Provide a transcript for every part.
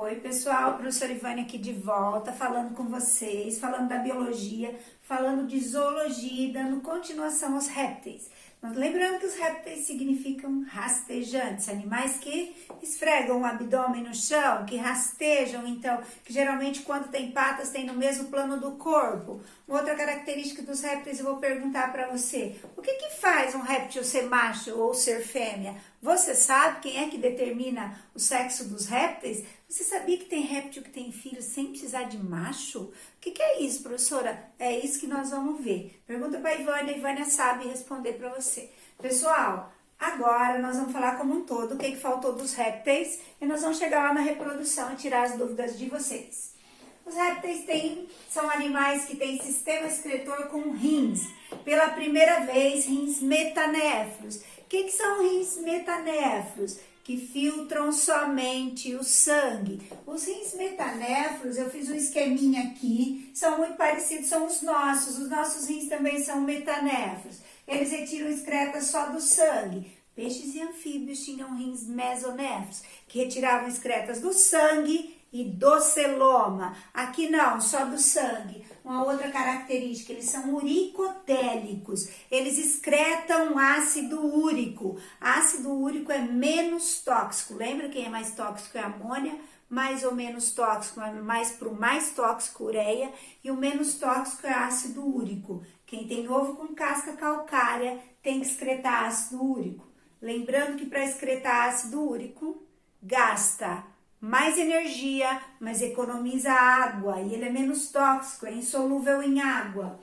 Oi, pessoal, professora Ivânia aqui de volta, falando com vocês, falando da biologia, falando de zoologia e dando continuação aos répteis. Mas lembrando que os répteis significam rastejantes, animais que esfregam o abdômen no chão, que rastejam, então, que geralmente quando tem patas tem no mesmo plano do corpo. Uma outra característica dos répteis eu vou perguntar para você: o que faz um réptil ser macho ou ser fêmea? Você sabe quem é que determina o sexo dos répteis? Você sabia que tem réptil que tem filhos sem precisar de macho? O que é isso, professora? É isso que nós vamos ver. Pergunta para a Ivânia sabe responder para você. Pessoal, agora nós vamos falar como um todo o que faltou dos répteis e nós vamos chegar lá na reprodução e tirar as dúvidas de vocês. Os répteis são animais que têm sistema excretor com rins. Pela primeira vez, rins metanéfros. O que são rins metanéfros? Que filtram somente o sangue. Os rins metanéfros, eu fiz um esqueminha aqui, são muito parecidos, são os nossos rins também são metanéfros. Eles retiram excretas só do sangue. Peixes e anfíbios tinham rins mesonéfros, que retiravam excretas do sangue e do celoma. Aqui não, só do sangue. Uma outra característica, eles são uricotélicos. Eles excretam ácido úrico. Ácido úrico é menos tóxico. Lembra quem é mais tóxico? É a amônia. Mais ou menos tóxico, mais para o mais tóxico, ureia. E o menos tóxico é ácido úrico. Quem tem ovo com casca calcária tem que excretar ácido úrico. Lembrando que para excretar ácido úrico, gasta mais energia, mas economiza água e ele é menos tóxico, é insolúvel em água.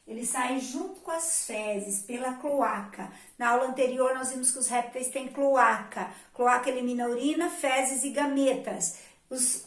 Ele sai junto com as fezes, pela cloaca. Na aula anterior nós vimos que os répteis têm cloaca. Cloaca elimina urina, fezes e gametas.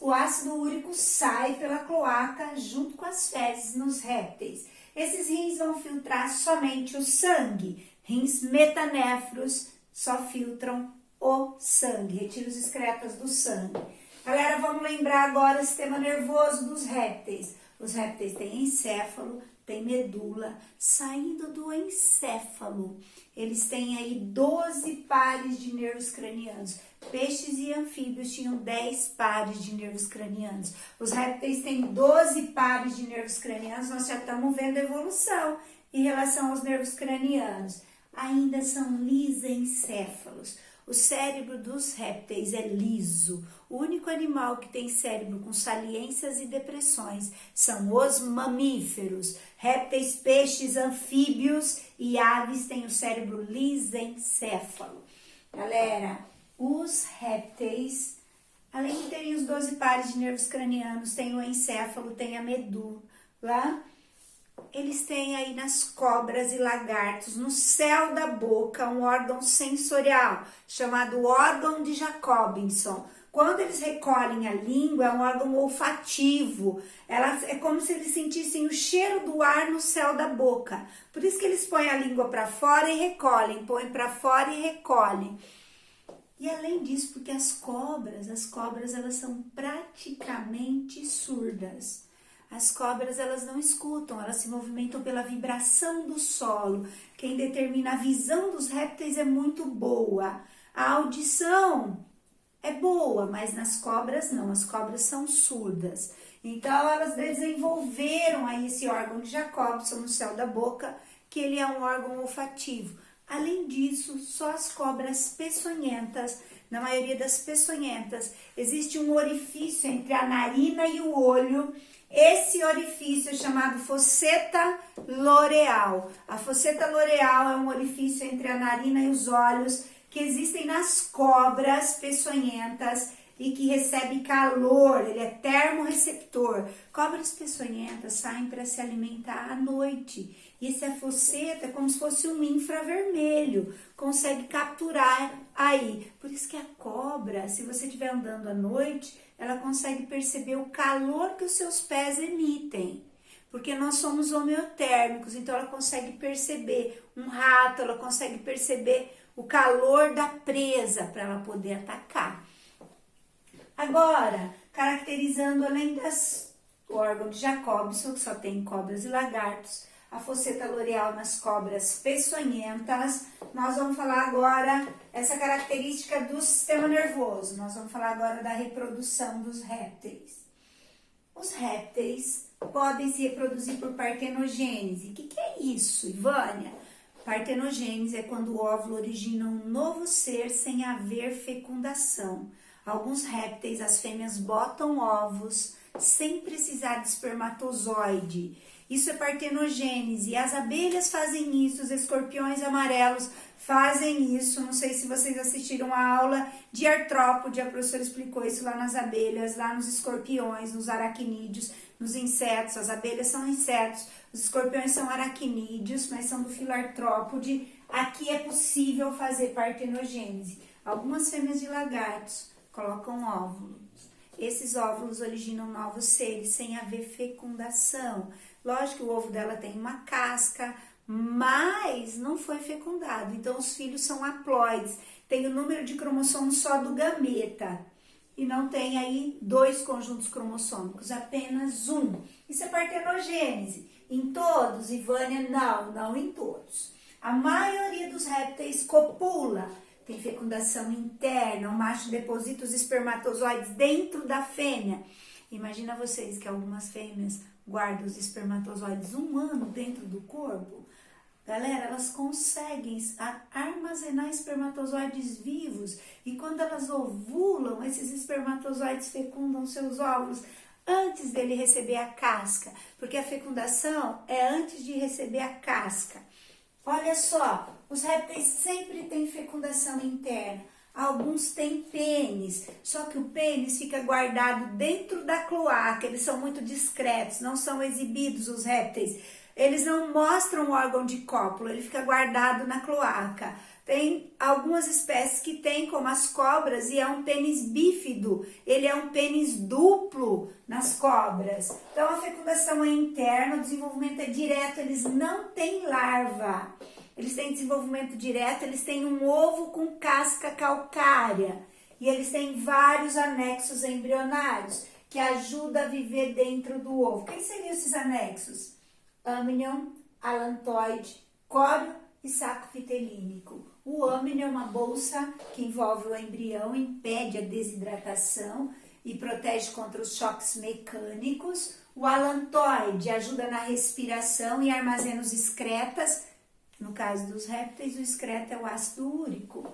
O ácido úrico sai pela cloaca junto com as fezes nos répteis. Esses rins vão filtrar somente o sangue. Rins metanéfros só filtram o sangue, retira os excretas do sangue. Galera, vamos lembrar agora o sistema nervoso dos répteis. Os répteis têm encéfalo, têm medula. Saindo do encéfalo, eles têm aí 12 pares de nervos cranianos. Peixes e anfíbios tinham 10 pares de nervos cranianos. Os répteis têm 12 pares de nervos cranianos. Nós já estamos vendo a evolução em relação aos nervos cranianos. Ainda são lisencéfalos. O cérebro dos répteis é liso. O único animal que tem cérebro com saliências e depressões são os mamíferos. Répteis, peixes, anfíbios e aves têm o cérebro lisencéfalo. Galera, os répteis, além de terem os 12 pares de nervos cranianos, tem o encéfalo, tem a medula. Eles têm aí nas cobras e lagartos, no céu da boca, um órgão sensorial, chamado órgão de Jacobson. Quando eles recolhem a língua, é um órgão olfativo. É como se eles sentissem o cheiro do ar no céu da boca. Por isso que eles põem a língua para fora e recolhem, põem para fora e recolhem. E além disso, porque as cobras elas são praticamente surdas. As cobras, elas não escutam, elas se movimentam pela vibração do solo. Quem determina a visão dos répteis é muito boa. A audição é boa, mas nas cobras não, as cobras são surdas. Então, elas desenvolveram aí esse órgão de Jacobson no céu da boca, que ele é um órgão olfativo. Além disso, só as cobras peçonhentas, na maioria das peçonhentas, existe um orifício entre a narina e o olho. Esse orifício é chamado fosseta loreal. A fosseta loreal é um orifício entre a narina e os olhos que existem nas cobras peçonhentas e que recebe calor, ele é termorreceptor. Cobras peçonhentas saem para se alimentar à noite. E esse fosseta é como se fosse um infravermelho, consegue capturar aí. Por isso que a cobra, se você estiver andando à noite, ela consegue perceber o calor que os seus pés emitem. Porque nós somos homeotérmicos, então ela consegue perceber um rato, ela consegue perceber o calor da presa para ela poder atacar. Agora, caracterizando além do órgão de Jacobson, que só tem cobras e lagartos, a fosseta loreal nas cobras peçonhentas. Nós vamos falar agora essa característica do sistema nervoso. Nós vamos falar agora da reprodução dos répteis. Os répteis podem se reproduzir por partenogênese. O que é isso, Ivânia? Partenogênese é quando o óvulo origina um novo ser sem haver fecundação. Alguns répteis, as fêmeas botam ovos sem precisar de espermatozoide. Isso é partenogênese. As abelhas fazem isso, os escorpiões amarelos fazem isso. Não sei se vocês assistiram a aula de artrópode, a professora explicou isso lá nas abelhas, lá nos escorpiões, nos aracnídeos, nos insetos. As abelhas são insetos, os escorpiões são aracnídeos, mas são do filo artrópode. Aqui é possível fazer partenogênese. Algumas fêmeas de lagartos colocam óvulos. Esses óvulos originam novos seres sem haver fecundação. Lógico que o ovo dela tem uma casca, mas não foi fecundado. Então, os filhos são haploides. Tem o número de cromossomos só do gameta. E não tem aí 2 conjuntos cromossômicos, apenas um. Isso é partenogênese. Em todos, Ivânia? Não em todos. A maioria dos répteis copula. Tem fecundação interna, o macho deposita os espermatozoides dentro da fêmea. Imagina vocês que algumas fêmeas guardam os espermatozoides 1 ano dentro do corpo. Galera, elas conseguem armazenar espermatozoides vivos e quando elas ovulam, esses espermatozoides fecundam seus óvulos antes dele receber a casca, porque a fecundação é antes de receber a casca. Olha só, os répteis sempre têm fecundação interna. Alguns têm pênis, só que o pênis fica guardado dentro da cloaca. Eles são muito discretos, não são exibidos os répteis. Eles não mostram o órgão de cópula, ele fica guardado na cloaca. Tem algumas espécies que tem, como as cobras, e é um pênis bífido. Ele é um pênis duplo nas cobras. Então, a fecundação é interna, o desenvolvimento é direto, eles não têm larva. Eles têm desenvolvimento direto, eles têm um ovo com casca calcária. E eles têm vários anexos embrionários, que ajudam a viver dentro do ovo. Quem seriam esses anexos? Âmnion, alantoide, córeo e saco vitelínico. O âmnion é uma bolsa que envolve o embrião, impede a desidratação e protege contra os choques mecânicos. O alantoide ajuda na respiração e armazena os excretas. No caso dos répteis, o excreta é o ácido úrico.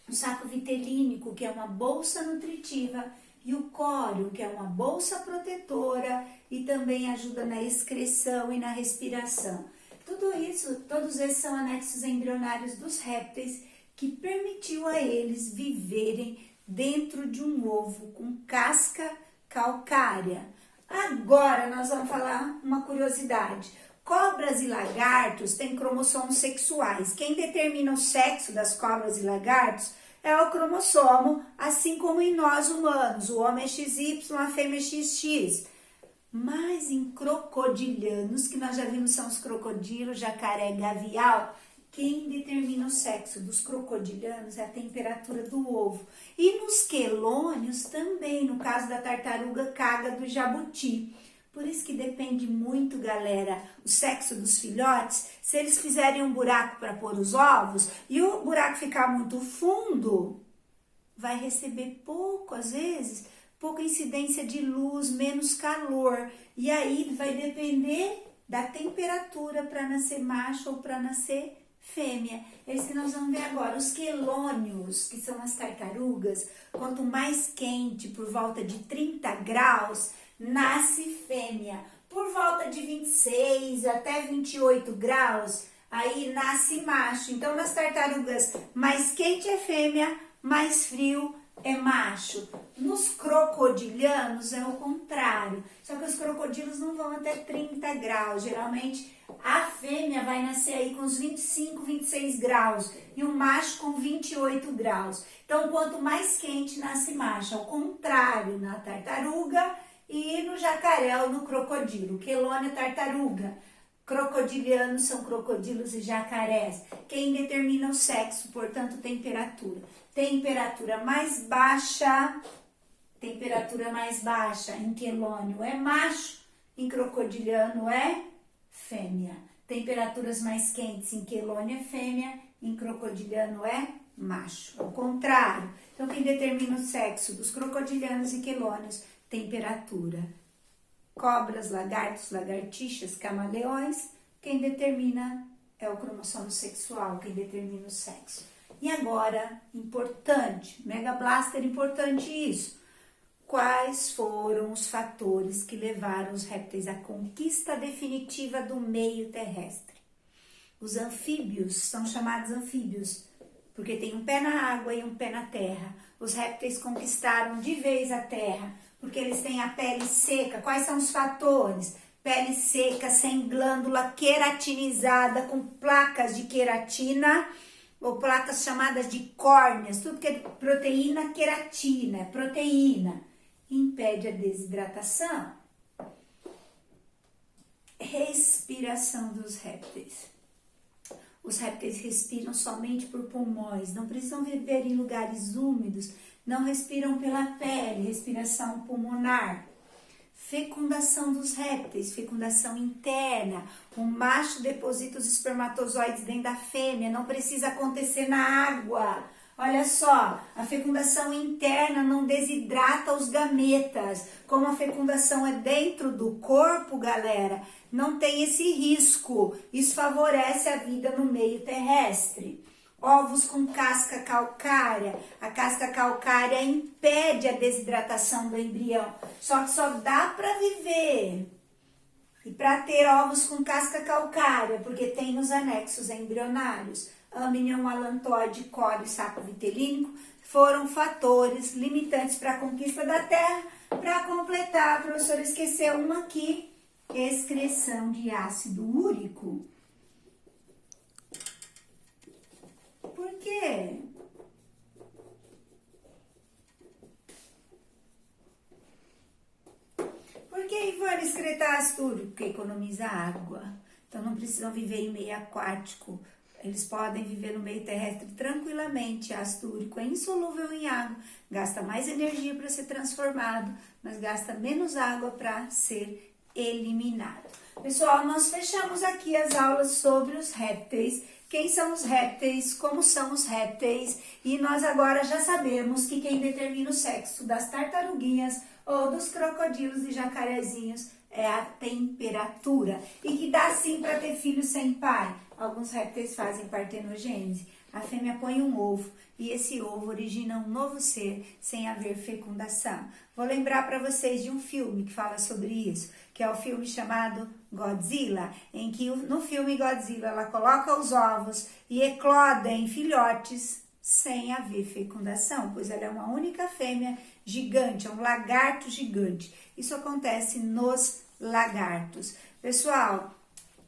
O saco vitelínico, que é uma bolsa nutritiva, e o córeo, que é uma bolsa protetora e também ajuda na excreção e na respiração. Tudo isso, todos esses são anexos embrionários dos répteis que permitiu a eles viverem dentro de um ovo com casca calcária. Agora nós vamos falar uma curiosidade. Cobras e lagartos têm cromossomos sexuais. Quem determina o sexo das cobras e lagartos é o cromossomo, assim como em nós humanos. O homem é XY, a fêmea é XX. Mas em crocodilianos, que nós já vimos são os crocodilos, jacaré, gavial, quem determina o sexo dos crocodilianos é a temperatura do ovo. E nos quelônios também, no caso da tartaruga caga do jabuti. Por isso que depende muito, galera, o sexo dos filhotes. Se eles fizerem um buraco para pôr os ovos e o buraco ficar muito fundo, vai receber pouco, às vezes, pouca incidência de luz, menos calor. E aí vai depender da temperatura para nascer macho ou para nascer fêmea. Esse que nós vamos ver agora. Os quelônios, que são as tartarugas, quanto mais quente, por volta de 30 graus, nasce fêmea. Por volta de 26 até 28 graus, aí nasce macho. Então, nas tartarugas, mais quente é fêmea, mais frio é macho. Nos crocodilianos é o contrário. Só que os crocodilos não vão até 30 graus. Geralmente, a fêmea vai nascer aí com uns 25, 26 graus e o macho com 28 graus. Então, quanto mais quente, nasce macho. Ao contrário, na tartaruga e no jacaré ou no crocodilo. Quelônia, tartaruga. Crocodilianos são crocodilos e jacarés. Quem determina o sexo, portanto, temperatura. Temperatura mais baixa em quelônio é macho, em crocodiliano é fêmea. Temperaturas mais quentes em quelônio é fêmea, em crocodiliano é macho. Ao contrário. Então, quem determina o sexo dos crocodilianos e quelônios? Temperatura. Cobras, lagartos, lagartixas, camaleões, quem determina é o cromossomo sexual, quem determina o sexo. E agora, importante, Mega Blaster, importante isso. Quais foram os fatores que levaram os répteis à conquista definitiva do meio terrestre? Os anfíbios são chamados anfíbios porque tem um pé na água e um pé na terra. Os répteis conquistaram de vez a terra porque eles têm a pele seca. Quais são os fatores? Pele seca, sem glândula, queratinizada, com placas de queratina ou placas chamadas de córneas. Tudo que é proteína, queratina, é proteína. Impede a desidratação. Respiração dos répteis. Os répteis respiram somente por pulmões, não precisam viver em lugares úmidos, não respiram pela pele, respiração pulmonar. Fecundação dos répteis, fecundação interna. O macho deposita os espermatozoides dentro da fêmea, não precisa acontecer na água. Olha só, a fecundação interna não desidrata os gametas. Como a fecundação é dentro do corpo, galera, não tem esse risco. Isso favorece a vida no meio terrestre. Ovos com casca calcária. A casca calcária impede a desidratação do embrião. Só que só dá para viver e para ter ovos com casca calcária, porque tem nos anexos embrionários. Amnion, alantoide, core e saco vitelínico foram fatores limitantes para a conquista da Terra. Para completar, a professora esqueceu uma aqui, excreção de ácido úrico. Por quê? Por que, Ivone, excretar ácido úrico? Porque economiza água. Então, não precisam viver em meio aquático. Eles podem viver no meio terrestre tranquilamente. Ácido úrico é insolúvel em água, gasta mais energia para ser transformado, mas gasta menos água para ser eliminado. Pessoal, nós fechamos aqui as aulas sobre os répteis. Quem são os répteis, como são os répteis, e nós agora já sabemos que quem determina o sexo das tartaruguinhas ou dos crocodilos e jacarezinhos é a temperatura, e que dá sim para ter filhos sem pai. Alguns répteis fazem partenogênese. A fêmea põe um ovo e esse ovo origina um novo ser sem haver fecundação. Vou lembrar para vocês de um filme que fala sobre isso, que é o filme chamado Godzilla, em que no filme Godzilla ela coloca os ovos e eclodem filhotes sem haver fecundação, pois ela é uma única fêmea gigante, é um lagarto gigante. Isso acontece nos lagartos. Pessoal,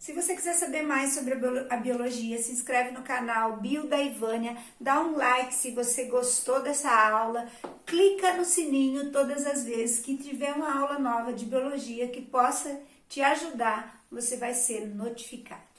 se você quiser saber mais sobre a biologia, se inscreve no canal Bio da Ivânia, dá um like se você gostou dessa aula, clica no sininho todas as vezes que tiver uma aula nova de biologia que possa te ajudar, você vai ser notificado.